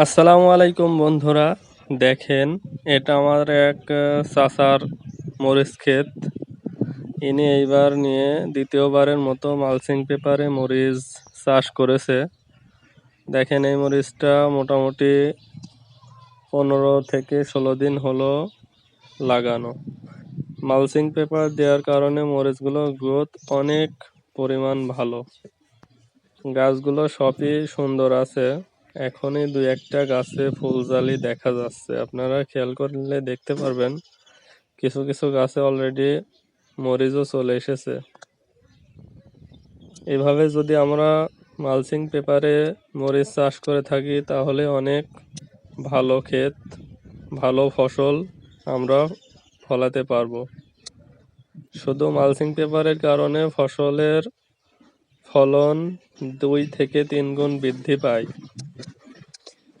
আসসালামু আলাইকুম বন্ধুরা। দেখেন, এটা আমার এক চাচার মরিচ ক্ষেত। ইনি এইবার নিয়ে দ্বিতীয়বারের মতো মালচিং পেপারে মরিচ চাষ করেছে। দেখেন, এই মরিচটা মোটামুটি 15 থেকে 16 দিন হলো লাগানো। মালচিং পেপার দেওয়ার কারণে মরিচগুলো গ্রোথ অনেক পরিমাণ ভালো। গাছগুলো সবই সুন্দর আছে। এখনই দুই একটা গাছে ফুলজালি দেখা যাচ্ছে, আপনারা খেয়াল করলে দেখতে পারবেন কিছু কিছু গাছে অলরেডি মরিচও চলে এসেছে। এভাবে যদি আমরা মালচিং পেপারে মরিচ চাষ করে থাকি তাহলে অনেক ভালো ক্ষেত, ভালো ফসল আমরা ফলাতে পারবো। শুধু মালচিং পেপারের কারণে ফসলের ফলন 2 থেকে 3 গুণ বৃদ্ধি পায়।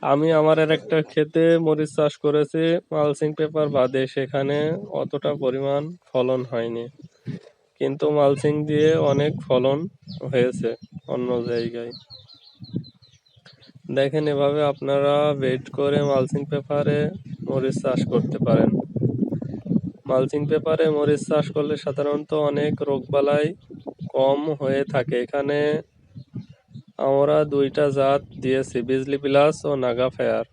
আমি আমার একটা ক্ষেতে মরিচ চাষ করেছি মালচিং পেপার বাদে, সেখানে অতটা পরিমাণ ফলন হয়নি, কিন্তু মালচিং দিয়ে অনেক ফলন হয়েছে অন্য জায়গায়। দেখেন, এভাবে আপনারা বেড করে মালচিং পেপারে মরিচ চাষ করতে পারেন। মালচিং পেপারে মরিচ চাষ করলে সাধারণত অনেক রোগবালাই কম হয়ে থাকে। এখানে আমরা দুইটা জাত দিয়েছি, বিজলি প্লাস ও নাগা ফেয়ার।